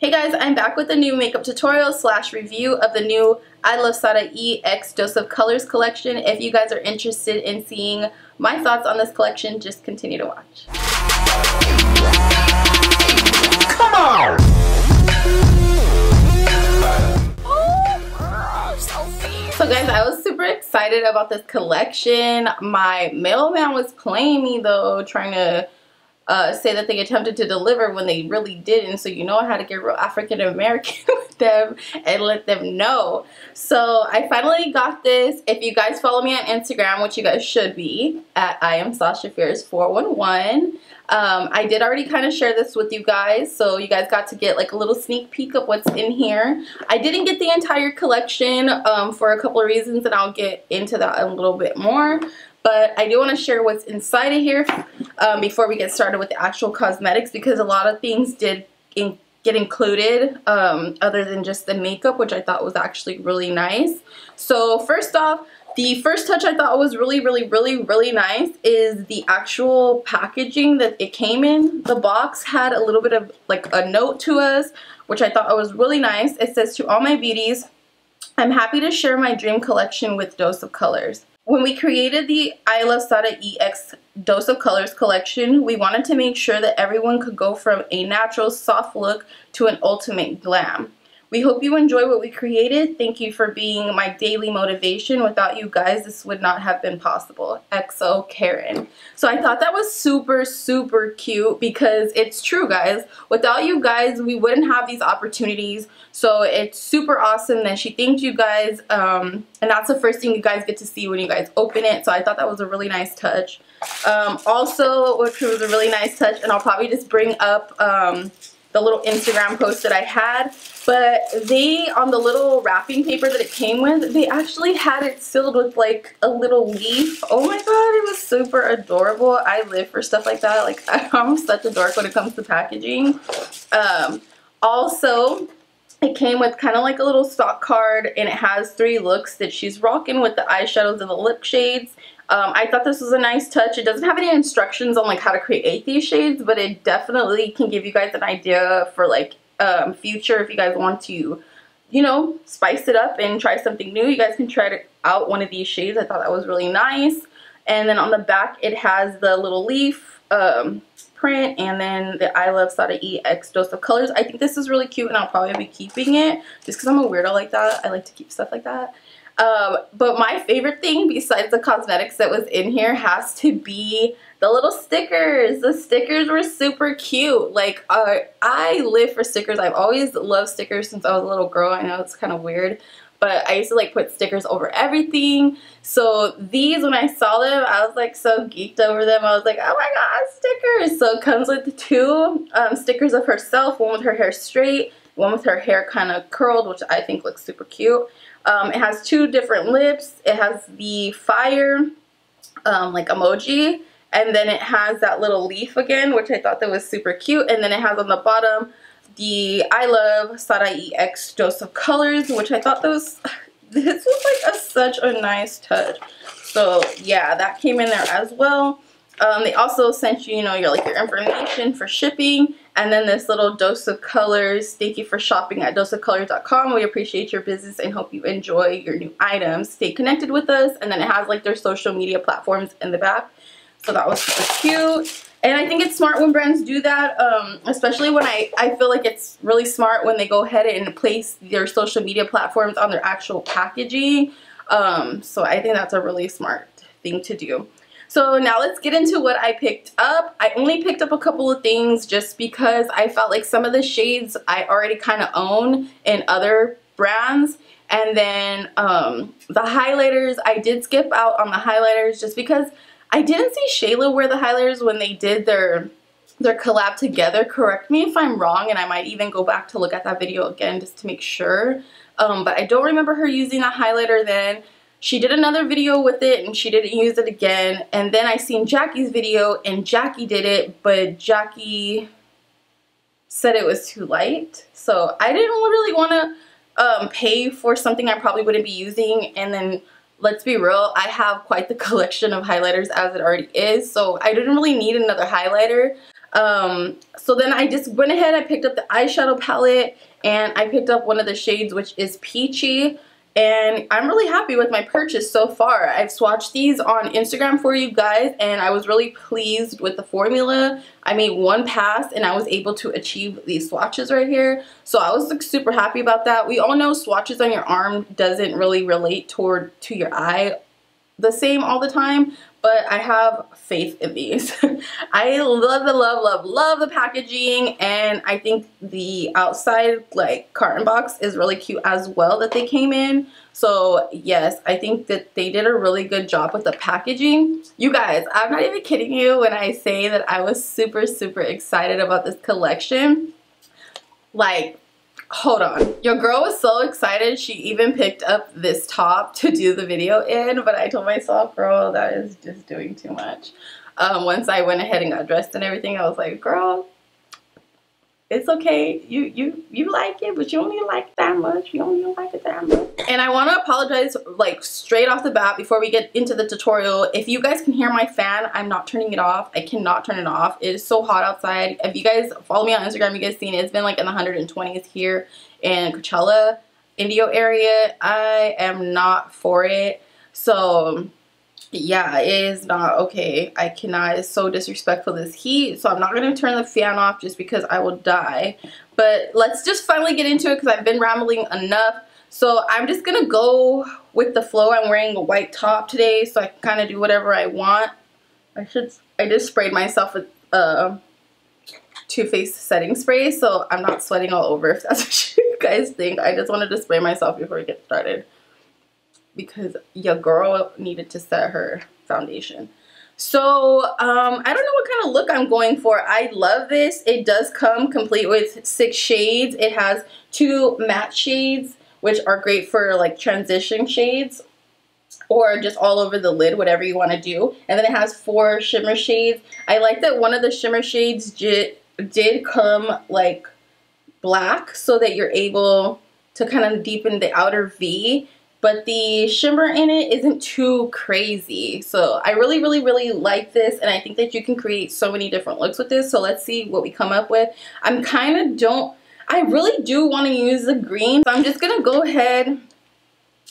Hey guys, I'm back with a new makeup tutorial slash review of the new ILUVSARAHI X Dose of Colors collection. If you guys are interested in seeing my thoughts on this collection, just continue to watch. Come on! So guys, I was super excited about this collection. My mailman was playing me though, trying to say that they attempted to deliver when they really didn't, so you know I had to get real African American with them and let them know. So I finally got this. If you guys follow me on Instagram, which you guys should be, at IamSashaFierce411, I did already kind of share this with you guys, so you guys got to get like a little sneak peek of what's in here. I didn't get the entire collection for a couple of reasons, and I'll get into that a little bit more. But I do want to share what's inside of here before we get started with the actual cosmetics, because a lot of things did get included other than just the makeup, which I thought was actually really nice. So first off, the first touch I thought was really nice is the actual packaging that it came in. The box had a little bit of like a note to us, which I thought was really nice. It says, "To all my beauties, I'm happy to share my dream collection with Dose of Colors. When we created the ILUVSARAHI X Dose of Colors collection, we wanted to make sure that everyone could go from a natural soft look to an ultimate glam. We hope you enjoy what we created. Thank you for being my daily motivation. Without you guys, this would not have been possible. XO Karen." So I thought that was super cute, because it's true, guys. Without you guys, we wouldn't have these opportunities. So it's super awesome that she thanked you guys. And that's the first thing you guys get to see when you guys open it. So I thought that was a really nice touch. Also, which was a really nice touch, and I'll probably just bring up the little Instagram post that I had, but they, on the little wrapping paper that it came with, they actually had it sealed with like a little leaf. Oh my god, it was super adorable. I live for stuff like that. Like, I'm such a dork when it comes to packaging. Also, it came with kind of like a little stock card, and it has 3 looks that she's rocking with the eyeshadows and the lip shades. I thought this was a nice touch. It doesn't have any instructions on like how to create these shades, but it definitely can give you guys an idea for like future, if you guys want to, you know, spice it up and try something new. You guys can try out one of these shades. I thought that was really nice. And then on the back it has the little leaf print, and then the ILUVSARAHI X Dose of Colors. I think this is really cute, and I'll probably be keeping it just because I'm a weirdo like that. I like to keep stuff like that. But my favorite thing besides the cosmetics that was in here has to be the little stickers. The stickers were super cute. Like, I live for stickers. I've always loved stickers since I was a little girl. I know it's kind of weird, but I used to like put stickers over everything. So these, when I saw them, I was like so geeked over them. I was like, oh my god, stickers. So it comes with 2 stickers of herself, one with her hair straight, one with her hair kind of curled, which I think looks super cute. It has 2 different lips. It has the fire like emoji, and then it has that little leaf again, which I thought that was super cute. And then it has on the bottom the ILUVSARAHI X Dose of Colors, which I thought this was like such a nice touch. So yeah, that came in there as well. They also sent you, your information for shipping, and then this little Dose of Colors. Thank you for shopping at doseofcolors.com. We appreciate your business and hope you enjoy your new items. Stay connected with us. And then it has like their social media platforms in the back. So that was super cute. And I think it's smart when brands do that, especially when I feel like it's really smart when they go ahead and place their social media platforms on their actual packaging. So I think that's a really smart thing to do. So now let's get into what I picked up. I only picked up a couple of things just because I felt like some of the shades I already kind of own in other brands. And then the highlighters, I did skip out on the highlighters just because I didn't see Shayla wear the highlighters when they did their collab together. Correct me if I'm wrong, and I might even go back to look at that video again just to make sure. But I don't remember her using a highlighter then. She did another video with it and she didn't use it again. And then I seen Jackie's video and Jackie did it, but Jackie said it was too light. So I didn't really want to pay for something I probably wouldn't be using. And then let's be real, I have quite the collection of highlighters as it already is. So I didn't really need another highlighter. So then I just went ahead, I picked up the eyeshadow palette, and I picked up one of the shades, which is Peachy. And I'm really happy with my purchase so far. I've swatched these on Instagram for you guys, and I was really pleased with the formula. I made one pass and I was able to achieve these swatches right here. So I was like super happy about that. We all know swatches on your arm doesn't really relate to your eye the same all the time, but I have faith in these. I love the packaging, and I think the outside like carton box is really cute as well that they came in. So yes, I think that they did a really good job with the packaging. You guys, I'm not even kidding you when I say that I was super excited about this collection. Like, hold on. Your girl was so excited she even picked up this top to do the video in, but I told myself, girl, that is just doing too much. Once I went ahead and got dressed and everything, I was like, girl, it's okay. You like it, but you don't even like it that much. You don't even like it that much. And I want to apologize like straight off the bat before we get into the tutorial. If you guys can hear my fan, I'm not turning it off. I cannot turn it off. It is so hot outside. If you guys follow me on Instagram, you guys seen it. It's been like in the 120s here in Coachella, Indio area. I am not for it. So yeah, it is not okay. I cannot. It's so disrespectful, this heat. So I'm not going to turn the fan off just because I will die. But let's just finally get into it because I've been rambling enough. So I'm just going to go with the flow. I'm wearing a white top today, so I can kind of do whatever I want. I just sprayed myself with Too Faced setting spray, so I'm not sweating all over, if that's what you guys think. I just wanted to spray myself before we get started, because your girl needed to set her foundation. So I don't know what kind of look I'm going for. I love this. It does come complete with 6 shades. It has 2 matte shades, which are great for like transition shades or just all over the lid, whatever you want to do. And then it has 4 shimmer shades. I like that one of the shimmer shades did come like black, so that you're able to kind of deepen the outer V. But the shimmer in it isn't too crazy. So I really like this, and I think that you can create so many different looks with this. So let's see what we come up with. I really do want to use the green. So I'm just going to go ahead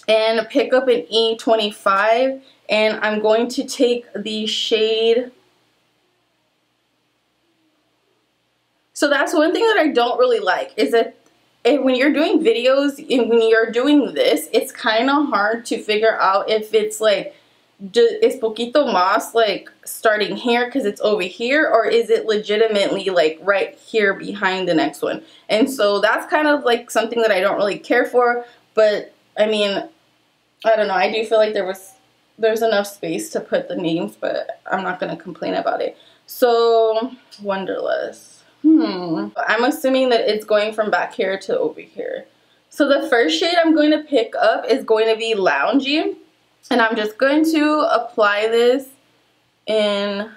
and pick up an E25, and I'm going to take the shade. So that's one thing that I don't really like, is that when you're doing videos and when you're doing this, it's kind of hard to figure out if it's like, is poquito más like starting here because it's over here, or is it legitimately like right here behind the next one? And so that's kind of like something that I don't really care for. But I mean, I don't know, I do feel like there's enough space to put the names, but I'm not going to complain about it. So Wonderlust. I'm assuming that it's going from back here to over here. So the first shade I'm going to pick up is going to be Loungy. And I'm just going to apply this in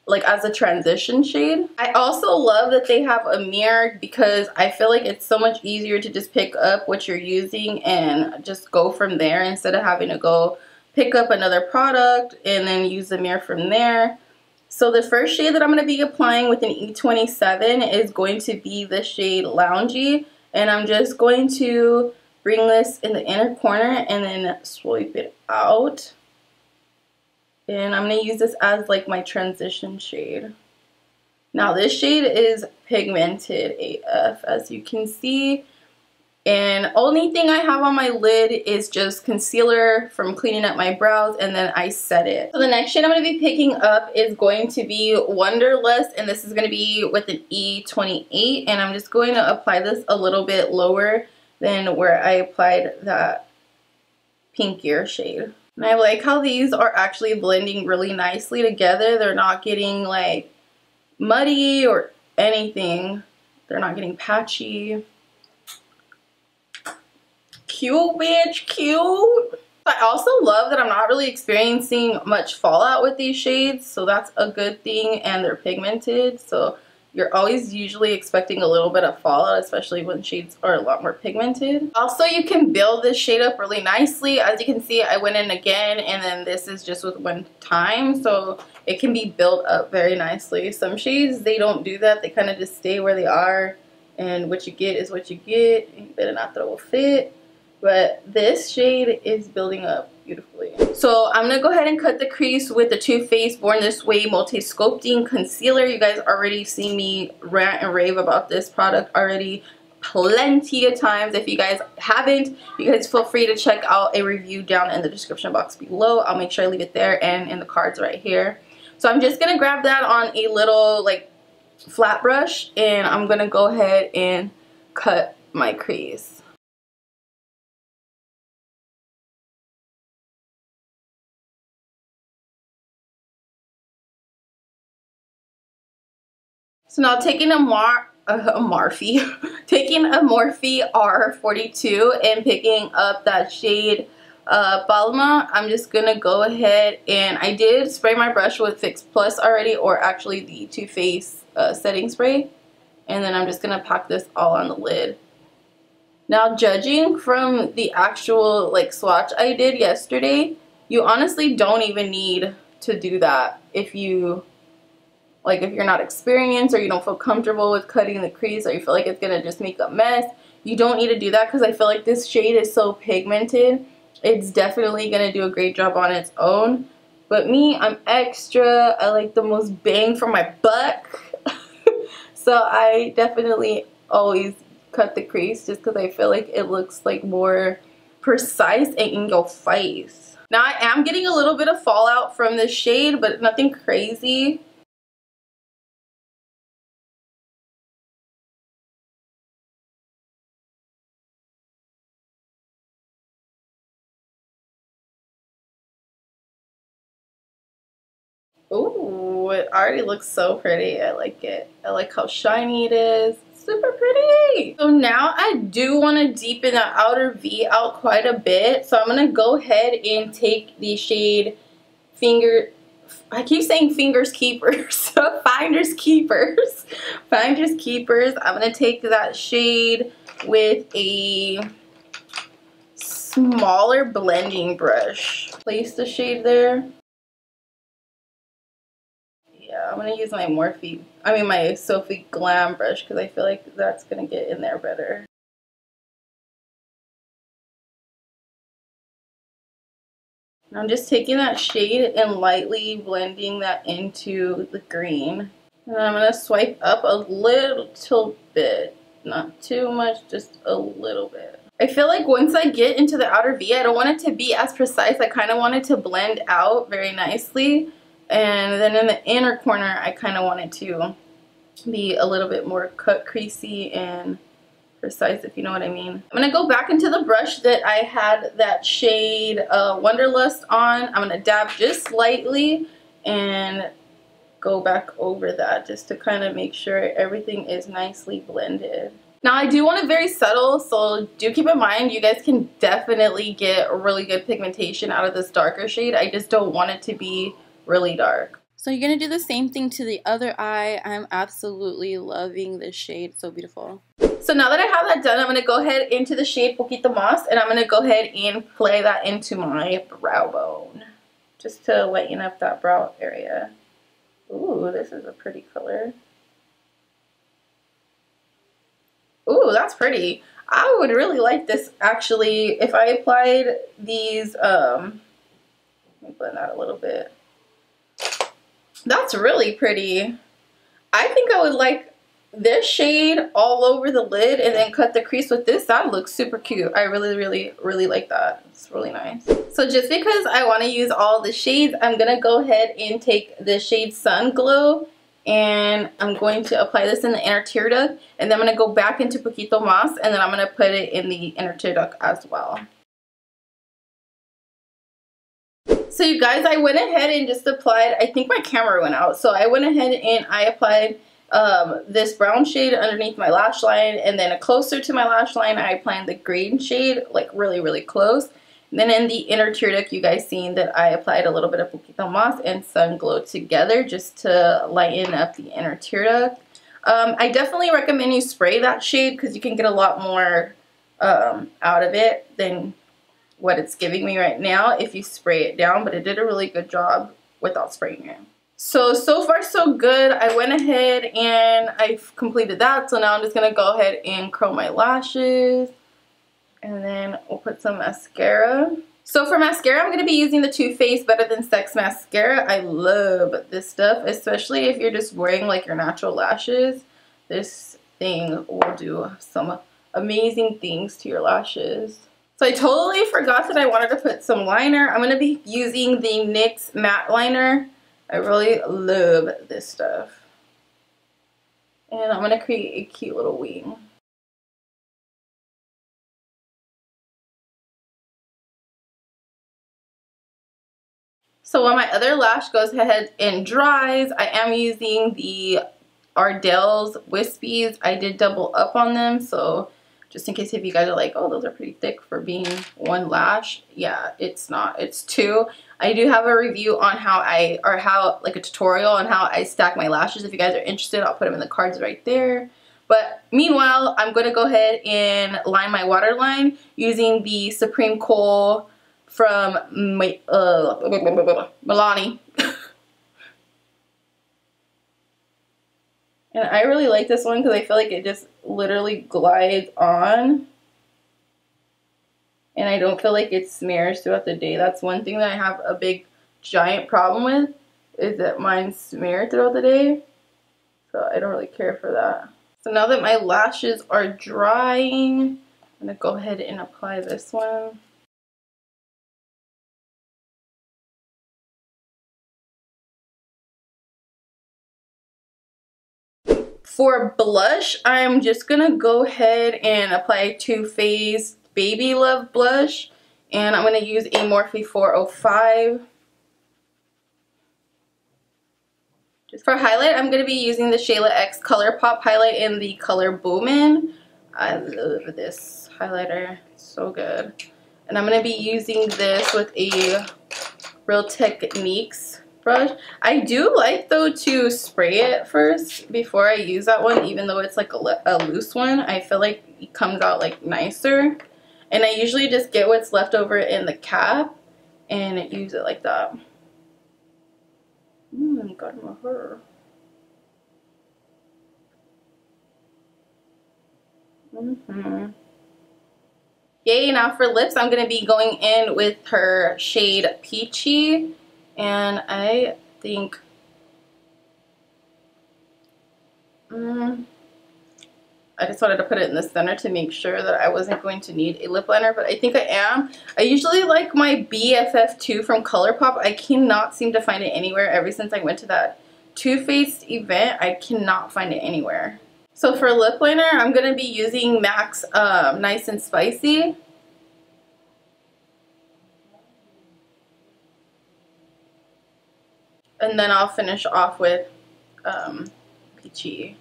like as a transition shade. I also love that they have a mirror, because I feel like it's so much easier to just pick up what you're using and just go from there, instead of having to go pick up another product and then use the mirror from there. So the first shade that I'm going to be applying with an E27 is going to be the shade Loungy. And I'm just going to bring this in the inner corner and then swipe it out. And I'm going to use this as like my transition shade. Now this shade is pigmented AF, as you can see. And only thing I have on my lid is just concealer from cleaning up my brows, and then I set it. So the next shade I'm going to be picking up is going to be Wonderlust, and this is going to be with an E28. And I'm just going to apply this a little bit lower than where I applied that pinkier shade. And I like how these are actually blending really nicely together. They're not getting like muddy or anything. They're not getting patchy. Cute, bitch, cute. I also love that I'm not really experiencing much fallout with these shades, so that's a good thing. And they're pigmented, so you're always usually expecting a little bit of fallout, especially when shades are a lot more pigmented. Also, you can build this shade up really nicely. As you can see, I went in again, and then this is just with one time, so it can be built up very nicely. Some shades, they don't do that. They kind of just stay where they are, and what you get is what you get. You better not throw a fit. But this shade is building up beautifully. So I'm gonna go ahead and cut the crease with the Too Faced Born This Way Multi Sculpting Concealer. You guys already see me rant and rave about this product already plenty of times. If you guys haven't, you guys feel free to check out a review down in the description box below. I'll make sure I leave it there and in the cards right here. So I'm just gonna grab that on a little like flat brush, and I'm gonna go ahead and cut my crease. So now taking a Morphe R42 and picking up that shade Palma, I'm just gonna go ahead, and I did spray my brush with Fix Plus already, or actually the Too Faced setting spray, and then I'm just gonna pack this all on the lid. Now, judging from the actual like swatch I did yesterday, you honestly don't even need to do that if you're not experienced, or you don't feel comfortable with cutting the crease, or you feel like it's gonna just make a mess. You don't need to do that, because I feel like this shade is so pigmented. It's definitely gonna do a great job on its own. But me, I'm extra. I like the most bang for my buck. So I definitely always cut the crease just because I feel like it looks like more precise and in your face. Now I am getting a little bit of fallout from this shade, but nothing crazy. Ooh, it already looks so pretty. I like it. I like how shiny it is. Super pretty. So now I do want to deepen the outer V out quite a bit. So I'm going to go ahead and take the shade I keep saying Fingers Keepers. Finders Keepers. Finders Keepers. I'm going to take that shade with a smaller blending brush. Place the shade there. Yeah, I'm going to use my my Sophie Glam brush, because I feel like that's going to get in there better. I'm just taking that shade and lightly blending that into the green. And then I'm going to swipe up a little bit. Not too much, just a little bit. I feel like once I get into the outer V, I don't want it to be as precise. I kind of want it to blend out very nicely. And then in the inner corner, I kind of want it to be a little bit more cut creasy and precise, if you know what I mean. I'm going to go back into the brush that I had that shade Wanderlust on. I'm going to dab just slightly and go back over that just to kind of make sure everything is nicely blended. Now I do want it very subtle, so do keep in mind you guys can definitely get really good pigmentation out of this darker shade. I just don't want it to be really dark. So you're going to do the same thing to the other eye. I'm absolutely loving this shade. So beautiful. So now that I have that done, I'm going to go ahead into the shade Poquito Mas, and I'm going to go ahead and play that into my brow bone, just to lighten up that brow area. Ooh, this is a pretty color. Ooh, that's pretty. I would really like this actually if I applied these, let me blend that a little bit. That's really pretty. I think I would like this shade all over the lid and then cut the crease with this. That looks super cute. I really like that. It's really nice. So just because I want to use all the shades, I'm going to go ahead and take the shade Sun Glow, and I'm going to apply this in the inner tear duct, and then I'm going to go back into Poquito Mas, and then I'm going to put it in the inner tear duct as well. So you guys, I went ahead and just applied, I think my camera went out, so I went ahead and I applied this brown shade underneath my lash line, and then closer to my lash line I applied the green shade, like really close. And then in the inner tear duct, you guys seen that I applied a little bit of Poquito Mas and Sun Glow together just to lighten up the inner tear duct. I definitely recommend you spray that shade because you can get a lot more out of it than what it's giving me right now if you spray it down, but it did a really good job without spraying it. So far so good. I went ahead and I've completed that, so now I'm just going to go ahead and curl my lashes, and then we'll put some mascara. So for mascara, I'm going to be using the Too Faced Better Than Sex mascara. I love this stuff, especially if you're just wearing like your natural lashes. This thing will do some amazing things to your lashes. So I totally forgot that I wanted to put some liner. I'm going to be using the NYX matte liner. I really love this stuff. And I'm going to create a cute little wing. So while my other lash goes ahead and dries, I am using the Ardell's Wispies. I did double up on them, so just in case if you guys are like, oh, those are pretty thick for being one lash. Yeah, it's not. It's two. I do have a review on like a tutorial on how I stack my lashes. If you guys are interested, I'll put them in the cards right there. But meanwhile, I'm going to go ahead and line my waterline using the Supreme Kohl from Milani. And I really like this one because I feel like it just literally glides on. And I don't feel like it smears throughout the day. That's one thing that I have a big giant problem with, is that mine smear throughout the day. So I don't really care for that. So now that my lashes are drying, I'm going to go ahead and apply this one. For blush, I'm just going to go ahead and apply Too Faced Baby Love blush. And I'm going to use a Morphe 405. Just for highlight, I'm going to be using the Shayla X Color Pop highlight in the color Boomin'. I love this highlighter. It's so good. And I'm going to be using this with a Real Techniques brush. I do like though to spray it first before I use that one, even though it's like a loose one. I feel like it comes out like nicer. And I usually just get what's left over in the cap and use it like that. Got my hair. Yay, now for lips, I'm going to be going in with her shade Peachy. And I think I just wanted to put it in the center to make sure that I wasn't going to need a lip liner, but I think I am. I usually like my BFF2 from ColourPop. I cannot seem to find it anywhere. Ever since I went to that Too Faced event, I cannot find it anywhere. So for lip liner, I'm going to be using MAC's Nice and Spicy. And then I'll finish off with Peachy.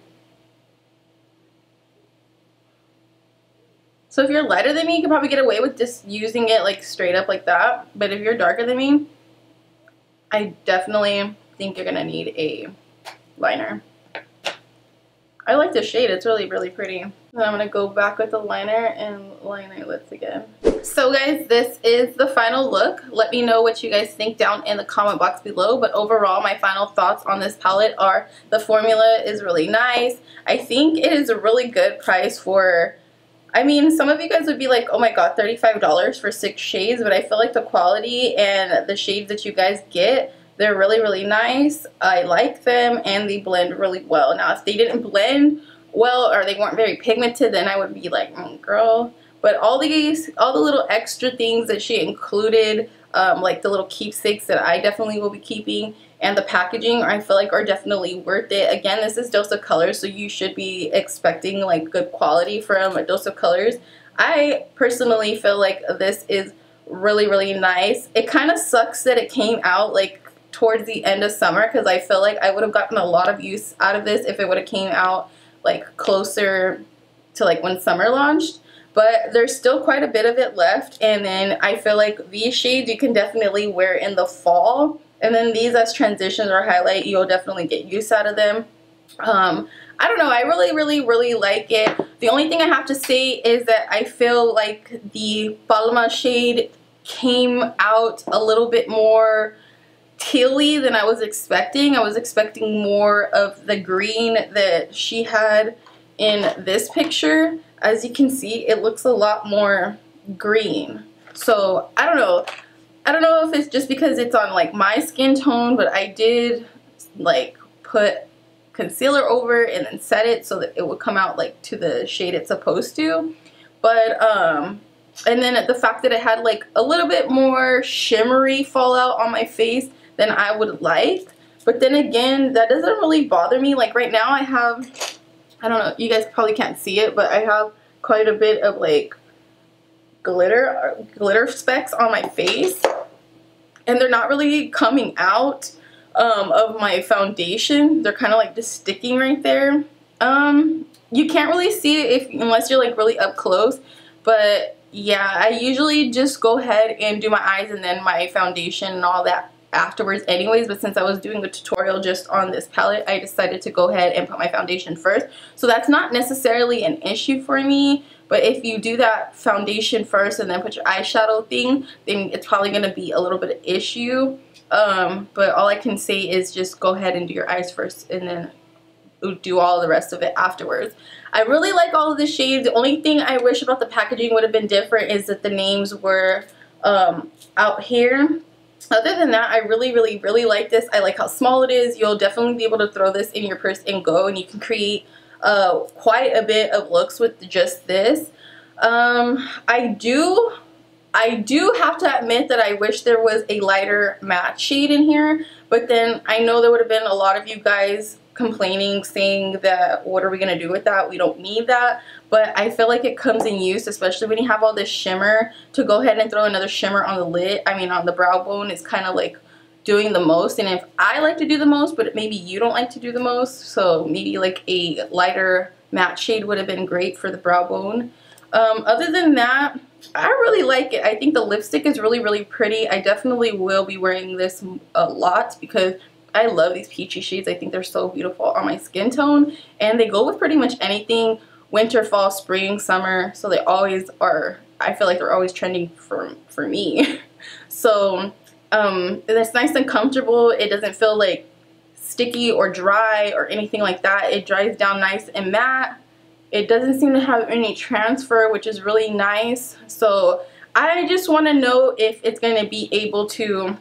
So if you're lighter than me, you can probably get away with just using it like straight up like that. But if you're darker than me, I definitely think you're going to need a liner. I like this shade. It's really, really pretty. Then I'm going to go back with the liner and line my lips again. So guys, this is the final look. Let me know what you guys think down in the comment box below. But overall, my final thoughts on this palette are the formula is really nice. I think it is a really good price for, I mean, some of you guys would be like, oh my god, $35 for 6 shades. But I feel like the quality and the shades that you guys get, they're really, really nice. I like them and they blend really well. Now, if they didn't blend well or they weren't very pigmented, then I would be like, girl. But all the little extra things that she included, like the little keepsakes that I definitely will be keeping, and the packaging, I feel like are definitely worth it. Again, this is Dose of Colors, so you should be expecting like good quality from a Dose of Colors. I personally feel like this is really, really nice. It kind of sucks that it came out like towards the end of summer, because I feel like I would have gotten a lot of use out of this if it would have came out like closer to like when summer launched. But there's still quite a bit of it left, and then I feel like these shades you can definitely wear in the fall, and then these as transitions or highlight, you'll definitely get use out of them. I don't know, I really like it. The only thing I have to say is that I feel like the Palma shade came out a little bit more tealy than I was expecting. I was expecting more of the green that she had in this picture. As you can see, it looks a lot more green. So I don't know. I don't know if it's just because it's on like my skin tone, but I did like put concealer over and then set it so that it would come out like to the shade it's supposed to. But and then the fact that it had like a little bit more shimmery fallout on my face than I would like. But then again, that doesn't really bother me. Like right now I have, I don't know, you guys probably can't see it, but I have quite a bit of like glitter specks on my face, and they're not really coming out of my foundation. They're kind of like just sticking right there. You can't really see it unless you're like really up close, but yeah, I usually just go ahead and do my eyes and then my foundation and all that afterwards anyways. But since I was doing a tutorial just on this palette, I decided to go ahead and put my foundation first. So that's not necessarily an issue for me, but if you do that foundation first and then put your eyeshadow thing, then it's probably going to be a little bit of issue. But all I can say is just go ahead and do your eyes first and then do all the rest of it afterwards. I really like all of the shades. The only thing I wish about the packaging would have been different is that the names were out here. Other than that, I really like this. I like how small it is. You'll definitely be able to throw this in your purse and go, and you can create quite a bit of looks with just this. I do have to admit that I wish there was a lighter matte shade in here, but then I know there would have been a lot of you guys complaining, saying that what are we going to do with that? We don't need that. But I feel like it comes in use, especially when you have all this shimmer, to go ahead and throw another shimmer on the lid. I mean on the brow bone is kind of like doing the most. And if I like to do the most, but maybe you don't like to do the most, so maybe like a lighter matte shade would have been great for the brow bone. Other than that, I really like it. I think the lipstick is really pretty. I definitely will be wearing this a lot because I love these peachy shades. I think they're so beautiful on my skin tone, and they go with pretty much anything: winter, fall, spring, summer. So they always are. I feel like they're always trending for me. So it's nice and comfortable. It doesn't feel like sticky or dry or anything like that. It dries down nice and matte. It doesn't seem to have any transfer, which is really nice. So I just want to know if it's going to be able to,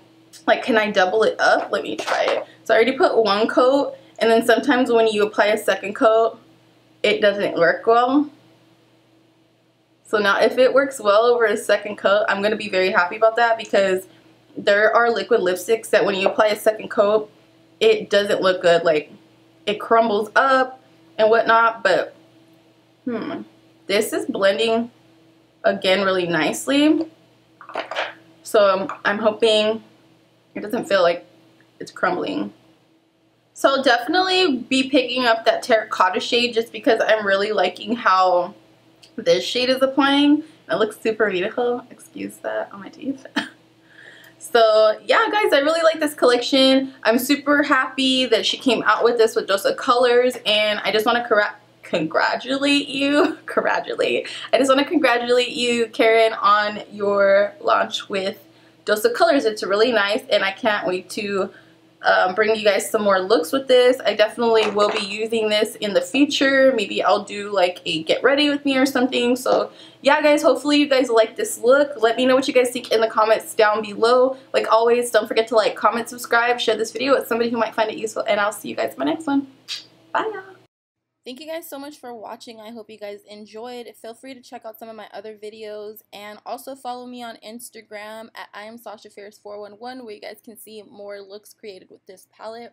like, can I double it up? Let me try it. So I already put one coat, and then sometimes when you apply a second coat, it doesn't work well. So now if it works well over a second coat, I'm going to be very happy about that, because there are liquid lipsticks that when you apply a second coat, it doesn't look good. Like, it crumbles up and whatnot, but this is blending again really nicely. So I'm hoping it doesn't feel like it's crumbling. So I'll definitely be picking up that terracotta shade just because I'm really liking how this shade is applying. It looks super beautiful. Excuse that on my teeth. So yeah, guys, I really like this collection. I'm super happy that she came out with this with Dose of Colors, and I just want to congratulate you. I just want to congratulate you, Karen, on your launch with Dose of Colors. It's really nice, and I can't wait to bring you guys some more looks with this. I definitely will be using this in the future. Maybe I'll do like a get ready with me or something. So yeah, guys, hopefully you guys like this look. Let me know what you guys think in the comments down below. Like always, don't forget to like, comment, subscribe, share this video with somebody who might find it useful, and I'll see you guys in my next one. Bye, y'all. Thank you guys so much for watching. I hope you guys enjoyed. Feel free to check out some of my other videos, and also follow me on Instagram at IamSashaFierce411, where you guys can see more looks created with this palette.